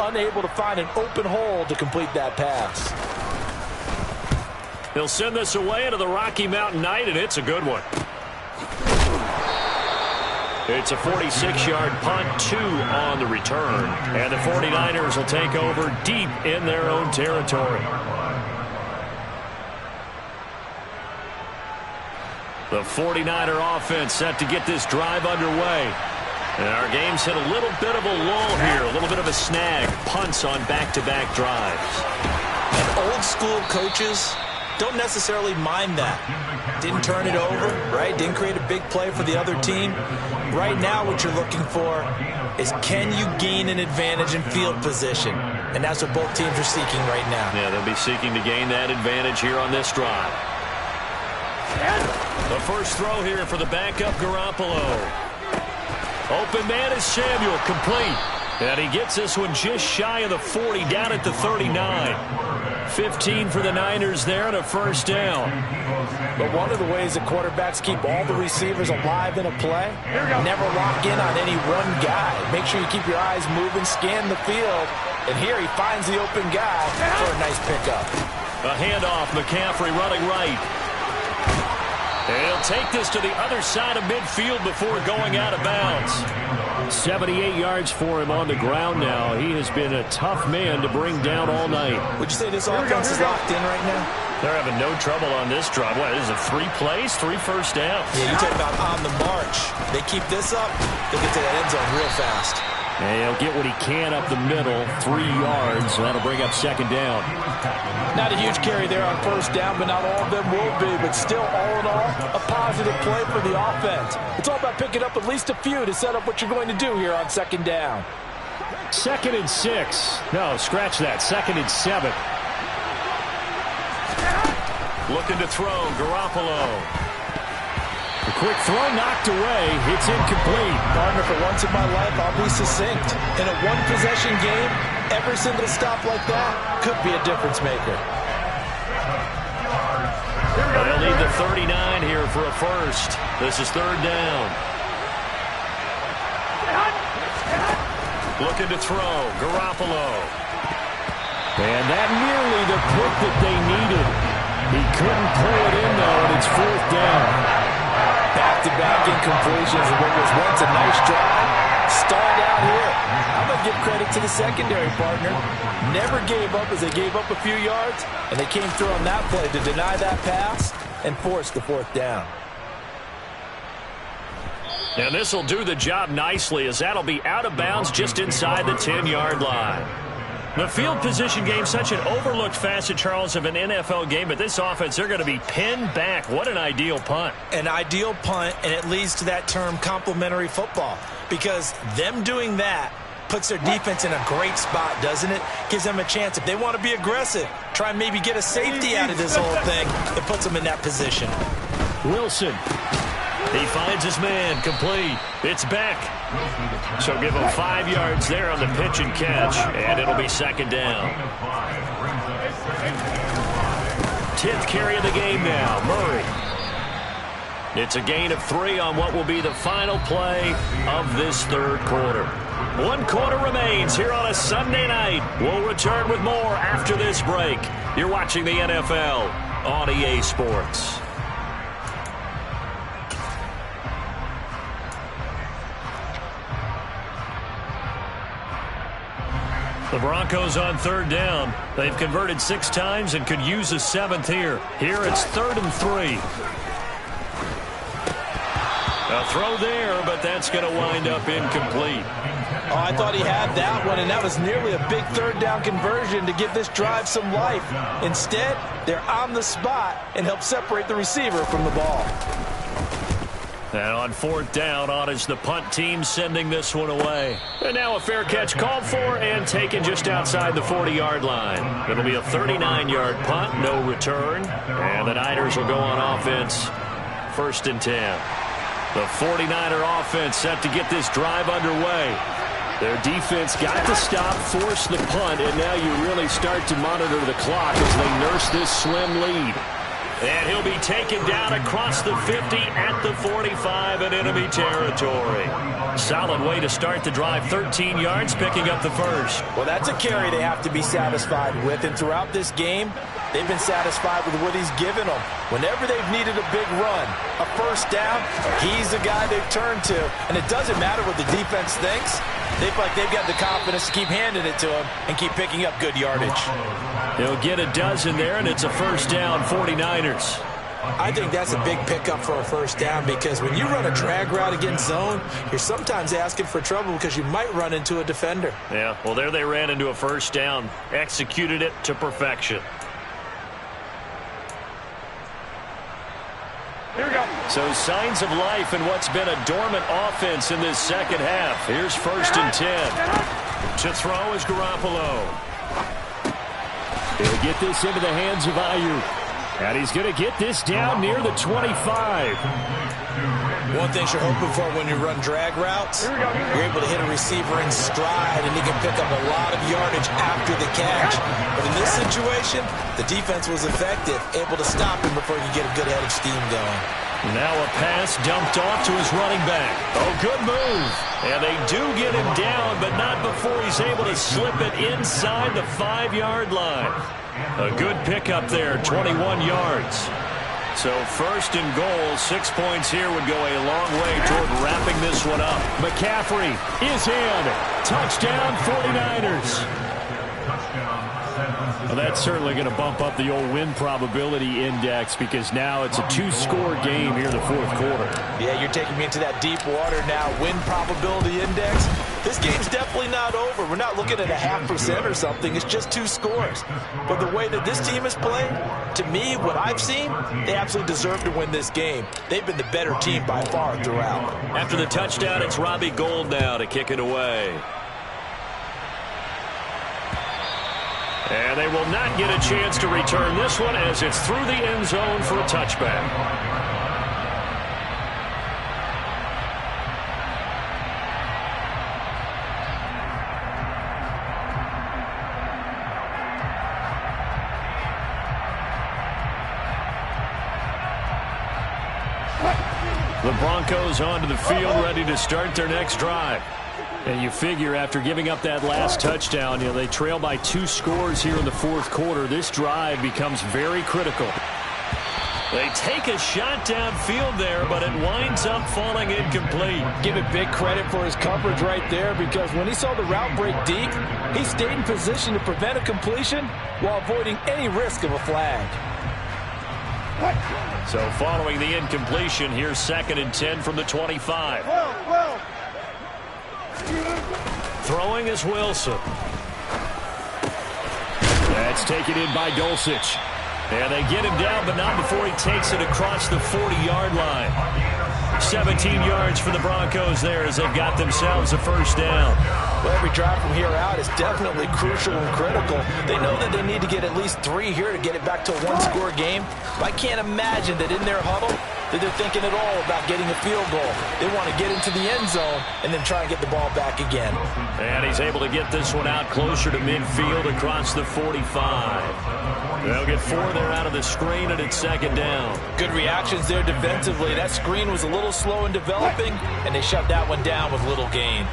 unable to find an open hole to complete that pass. He'll send this away into the Rocky Mountain Night, and it's a good one. It's a 46-yard punt, 2 on the return. And the 49ers will take over deep in their own territory. The 49er offense set to get this drive underway. And our game's hit a little bit of a lull here, a little bit of a snag. Punts on back-to-back drives. And old-school coaches don't necessarily mind that. Didn't turn it over, right? Didn't create a big play for the other team. Right now what you're looking for is, can you gain an advantage in field position? And that's what both teams are seeking right now. Yeah, they'll be seeking to gain that advantage here on this drive. The first throw here for the backup Garoppolo. Open man is Samuel, complete. And he gets this one just shy of the 40, down at the 39. 15 for the Niners there and a first down. But one of the ways that quarterbacks keep all the receivers alive in a play, never lock in on any one guy. Make sure you keep your eyes moving, scan the field. And here he finds the open guy for a nice pickup. A handoff, McCaffrey running right. And he'll take this to the other side of midfield before going out of bounds. 78 yards for him on the ground now. He has been a tough man to bring down all night. Would you say this offense is locked in right now? They're having no trouble on this drive. What, is it 3 plays, 3 first downs? Yeah, you talk about on the march. They keep this up, they'll get to that end zone real fast. And he'll get what he can up the middle, 3 yards. So that'll bring up second down. Not a huge carry there on first down, but not all of them will be. But still, all in all, a positive play for the offense. It's all about picking up at least a few to set up what you're going to do here on second down. 2nd and 6. No, scratch that. 2nd and 7. Looking to throw, Garoppolo. The quick throw knocked away. It's incomplete. Partner, for once in my life, I'll be succinct. In a one-possession game, every single stop like that could be a difference maker. They'll need the 39 here for a first. This is third down. Looking to throw, Garoppolo. And that nearly the pick that they needed. He couldn't pull it in, though, and it's fourth down. Back-to-back incompletions of what was once a nice drive. Stalled out here. I'm going to give credit to the secondary, partner. Never gave up as they gave up a few yards, and they came through on that play to deny that pass and force the fourth down. And this will do the job nicely, as that'll be out of bounds just inside the 10-yard line. The field position game, such an overlooked facet, Charles, of an NFL game, but this offense, they're going to be pinned back. What an ideal punt. An ideal punt, and it leads to that term complementary football, because them doing that puts their defense in a great spot, doesn't it? Gives them a chance. If they want to be aggressive, try and maybe get a safety out of this whole thing, it puts them in that position. Wilson. He finds his man, complete. It's back. So give him 5 yards there on the pitch and catch, and it'll be second down. 10th carry of the game now, Murray. It's a gain of 3 on what will be the final play of this third quarter. 1 quarter remains here on a Sunday night. We'll return with more after this break. You're watching the NFL on EA Sports. The Broncos on third down. They've converted 6 times and could use a 7th here. Here it's 3rd and 3. A throw there, but that's going to wind up incomplete. Oh, I thought he had that one, and that was nearly a big third down conversion to give this drive some life. Instead, they're on the spot and help separate the receiver from the ball. And on 4th down, on is the punt team sending this one away. And now a fair catch called for and taken just outside the 40-yard line. It'll be a 39-yard punt, no return. And the Niners will go on offense, 1st and 10. The 49er offense set to get this drive underway. Their defense got to stop, force the punt, and now you really start to monitor the clock as they nurse this slim lead. And he'll be taken down across the 50 at the 45 in enemy territory. Solid way to start the drive, 13 yards, picking up the first. Well, that's a carry they have to be satisfied with, and throughout this game, they've been satisfied with what he's given them. Whenever they've needed a big run, a first down, he's the guy they've turned to. And it doesn't matter what the defense thinks. They feel like they've got the confidence to keep handing it to him and keep picking up good yardage. He'll get a dozen there, and it's a first down, 49ers. I think that's a big pickup for a first down because when you run a drag route against zone, you're sometimes asking for trouble because you might run into a defender. Yeah, well, there they ran into a first down, executed it to perfection. Here we go. So signs of life in what's been a dormant offense in this second half. Here's first and 10. To throw is Garoppolo. He'll get this into the hands of Ayuk. And he's going to get this down near the 25. One thing you're hoping for when you run drag routes, you're able to hit a receiver in stride, and he can pick up a lot of yardage after the catch. But in this situation, the defense was effective, able to stop him before you get a good head of steam going. Now a pass dumped off to his running back. Oh, good move. And they do get him down, but not before he's able to slip it inside the 5-yard line. A good pickup there, 21 yards. So first and goal, 6 points here would go a long way toward wrapping this one up. McCaffrey is in. Touchdown, 49ers. Well, that's certainly going to bump up the old win probability index because now it's a 2-score game here in the fourth quarter. Yeah, you're taking me into that deep water now. Win probability index. This game's definitely not over. We're not looking at a 0.5% or something. It's just 2 scores. But the way that this team has played, to me, what I've seen, they absolutely deserve to win this game. They've been the better team by far throughout. After the touchdown, it's Robbie Gould now to kick it away. And they will not get a chance to return this one as it's through the end zone for a touchback. The Broncos onto the field, ready to start their next drive. And you figure after giving up that last touchdown, they trail by 2 scores here in the fourth quarter. This drive becomes very critical. They take a shot downfield there, but it winds up falling incomplete. Give it big credit for his coverage right there because when he saw the route break deep, he stayed in position to prevent a completion while avoiding any risk of a flag. So following the incompletion, here's 2nd and 10 from the 25. Throwing is Wilson. That's taken in by Dulcich. And they get him down, but not before he takes it across the 40-yard line. 17 yards for the Broncos there as they've got themselves a first down. Well, every drive from here out is definitely crucial and critical. They know that they need to get at least 3 here to get it back to a 1-score game. But I can't imagine that in their huddle that they're thinking at all about getting a field goal. They want to get into the end zone and then try and get the ball back again. And he's able to get this one out closer to midfield across the 45. They'll get 4 there out of the screen, and it's 2nd down. Good reactions there defensively. That screen was a little slow in developing, and they shut that one down with little gain.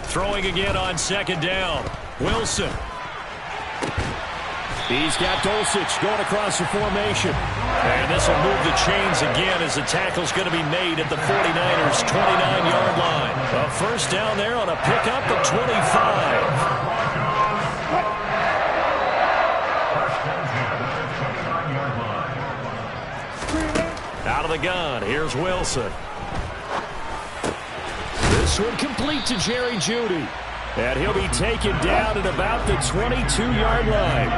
Throwing again on 2nd down. Wilson. He's got Dulcich going across the formation. And this will move the chains again as the tackle's going to be made at the 49ers' 29-yard line. A first down there on a pickup of 25. Out of the gun, here's Wilson. This one complete to Jerry Jeudy. And he'll be taken down at about the 22-yard line.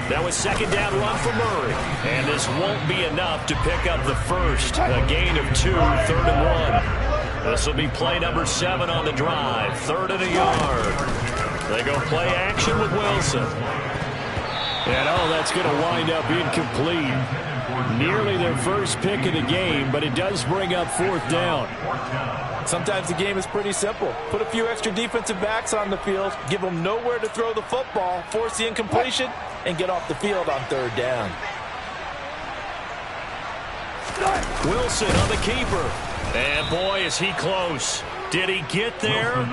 Now a 2nd down run for Murray. And this won't be enough to pick up the first. A gain of 2, 3rd and 1. This will be play number 7 on the drive. 3rd and a yard. They go play action with Wilson. And that's going to wind up incomplete. Nearly their first pick of the game, but it does bring up 4th down. Sometimes the game is pretty simple. Put a few extra defensive backs on the field, give them nowhere to throw the football, force the incompletion, and get off the field on 3rd down. Wilson on the keeper. And boy, is he close. Did he get there?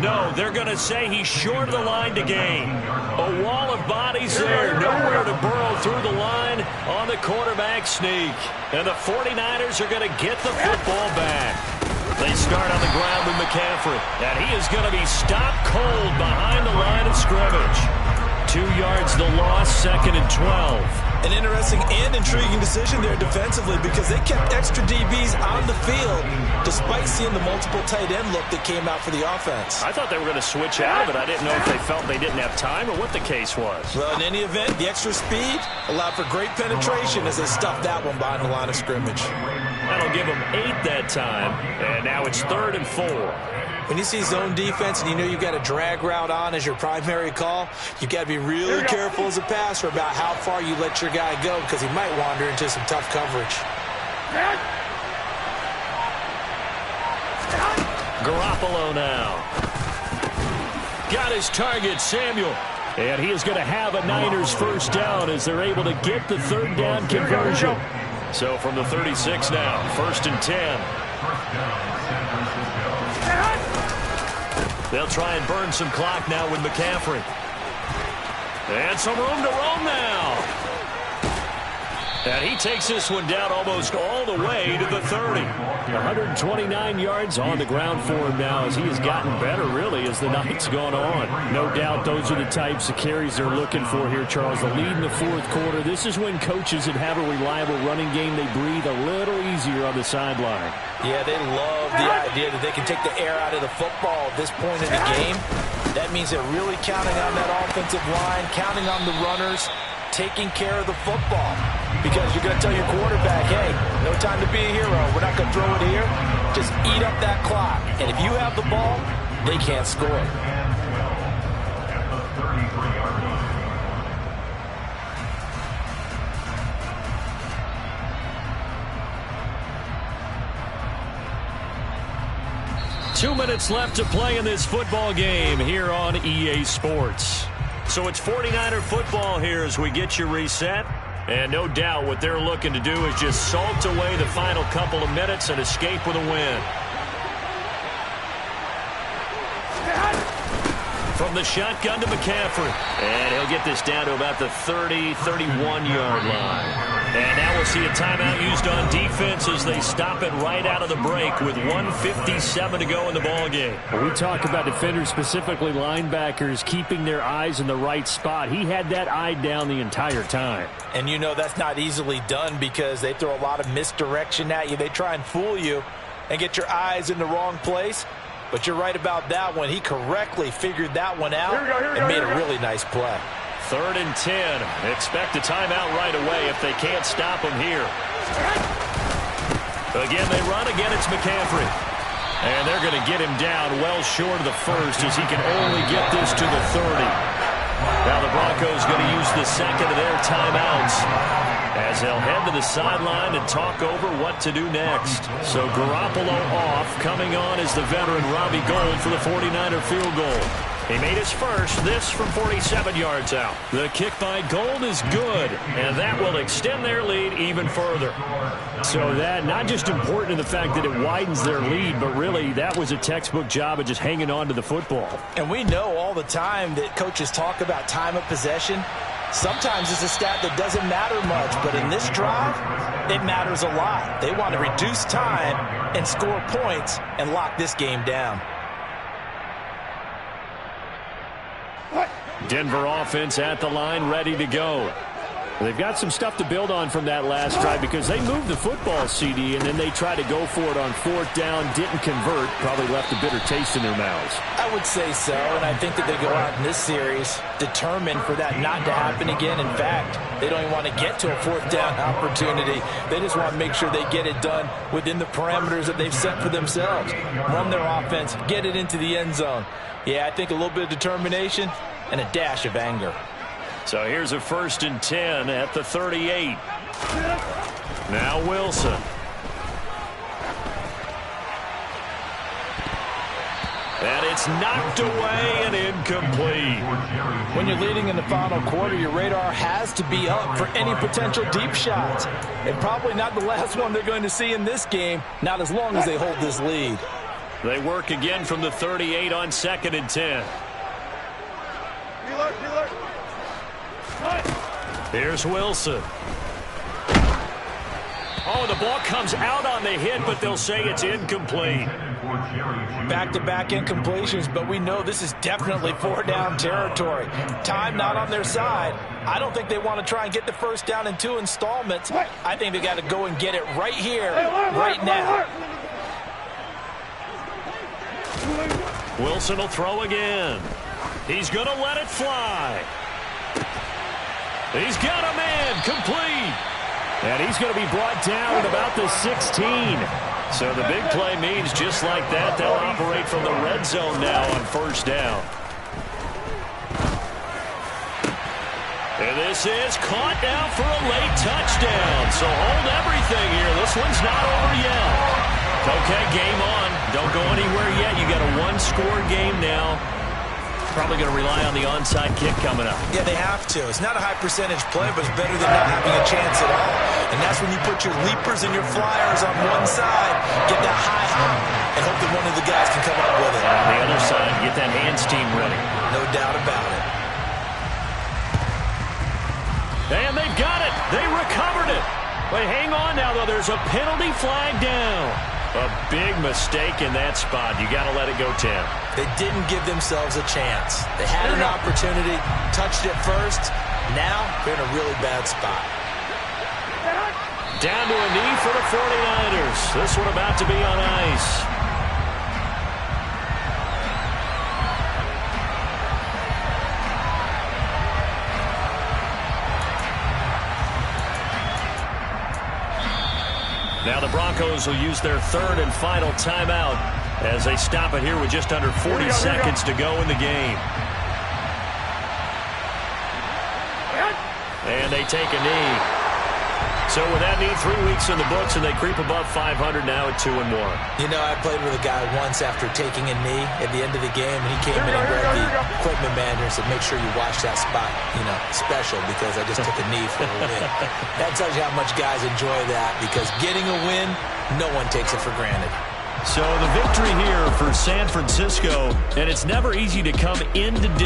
No, they're going to say he's short of the line to gain. A wall of bodies there. Nowhere to burrow through the line on the quarterback sneak. And the 49ers are going to get the football back. They start on the ground with McCaffrey. And he is going to be stopped cold behind the line of scrimmage. 2 yards the loss, 2nd and 12. An interesting and intriguing decision there defensively because they kept extra DBs on the field despite seeing the multiple tight end look that came out for the offense. I thought they were going to switch out of it. I didn't know if they felt they didn't have time or what the case was. Well, in any event, the extra speed allowed for great penetration as they stuffed that one behind the line of scrimmage. That'll give them 8 that time, and now it's 3rd and 4. When you see zone defense and you know you've got a drag route on as your primary call, you've got to be really careful as a passer about how far you let your guy go because he might wander into some tough coverage. Garoppolo now. Got his target, Samuel. And he is going to have a Niners 1st down as they're able to get the 3rd down conversion. So from the 36 now, 1st and 10. They'll try and burn some clock now with McCaffrey. And some room to roam now. And he takes this one down almost all the way to the 30. 129 yards on the ground for him now as he has gotten better, really, as the night's gone on. No doubt those are the types of carries they're looking for here, Charles. The lead in the 4th quarter. This is when coaches that have a reliable running game, they breathe a little easier on the sideline. Yeah, they love the idea that they can take the air out of the football at this point in the game. That means they're really counting on that offensive line, counting on the runners, taking care of the football. Because you're going to tell your quarterback, hey, no time to be a hero. We're not going to throw it here. Just eat up that clock. And if you have the ball, they can't score. Two minutes left to play in this football game here on EA Sports. So it's 49er football here as we get you reset. And no doubt what they're looking to do is just salt away the final couple of minutes and escape with a win. From the shotgun to McCaffrey. And he'll get this down to about the 30, 31-yard line. And now we'll see a timeout used on defense as they stop it right out of the break with 1:57 to go in the ballgame. We talk about defenders, specifically linebackers, keeping their eyes in the right spot. He had that eye down the entire time. And you know that's not easily done because they throw a lot of misdirection at you. They try and fool you and get your eyes in the wrong place. But you're right about that one. He correctly figured that one out and made a really nice play. 3rd and 10. Expect a timeout right away if they can't stop him here. Again, they run. Again, it's McCaffrey. And they're going to get him down well short of the 1st as he can only get this to the 30. Now the Broncos going to use the 2nd of their timeouts as they'll head to the sideline and talk over what to do next. So Garoppolo off. Coming on is the veteran Robbie Gould for the 49er field goal. He made his first, this from 47 yards out. The kick by Gould is good, and that will extend their lead even further. So that, not just important in the fact that it widens their lead, but really that was a textbook job of just hanging on to the football. And we know all the time that coaches talk about time of possession. Sometimes it's a stat that doesn't matter much, but in this drive, it matters a lot. They want to reduce time and score points and lock this game down. Denver offense at the line, ready to go. They've got some stuff to build on from that last drive because they moved the football, CD, and then they tried to go for it on 4th down, didn't convert, probably left a bitter taste in their mouths. I would say so, and I think that they go out in this series determined for that not to happen again. In fact, they don't even want to get to a 4th down opportunity. They just want to make sure they get it done within the parameters that they've set for themselves. Run their offense, get it into the end zone. Yeah, I think a little bit of determination and a dash of anger. So here's a 1st and 10 at the 38. Now Wilson. And it's knocked away and incomplete. When you're leading in the final quarter, your radar has to be up for any potential deep shots. And probably not the last one they're going to see in this game, not as long as they hold this lead. They work again from the 38 on 2nd and 10. Here's Wilson. Oh, the ball comes out on the hit, but they'll say it's incomplete. Back-to-back incompletions, but we know this is definitely 4-down territory. Time not on their side. I don't think they want to try and get the first down in 2 installments. I think they got to go and get it right here, right now. Wilson will throw again. He's going to let it fly. He's got a man complete. And he's going to be brought down at about the 16. So the big play means just like that, they'll operate from the red zone now on 1st down. And this is caught now for a late touchdown. So hold everything here. This one's not over yet. Okay, game on. Don't go anywhere yet. You got a 1-score game now. Probably going to rely on the onside kick coming up. Yeah, they have to. It's not a high percentage play, but it's better than not having a chance at all. And that's when you put your leapers and your flyers on one side, get that high hop, and hope that one of the guys can come up with it. On the other side, get that hands team ready. No doubt about it. And they've got it. They recovered it. But hang on now, though. There's a penalty flag down. A big mistake in that spot. You got to let it go 10. They didn't give themselves a chance. They had an opportunity, touched it first. Now they're in a really bad spot. Down to a knee for the 49ers. This one about to be on ice. Now the Broncos will use their 3rd and final timeout as they stop it here with just under 40 seconds to go in the game. And they take a knee. So with that knee, 3 weeks in the books, and they creep above 500 now at 2-1. You know, I played with a guy once after taking a knee at the end of the game, and he came in and grabbed the equipment manager and said, make sure you watch that spot, you know, special, because I just took a knee for a win. That tells you how much guys enjoy that, because getting a win, no one takes it for granted. So the victory here for San Francisco, and it's never easy to come into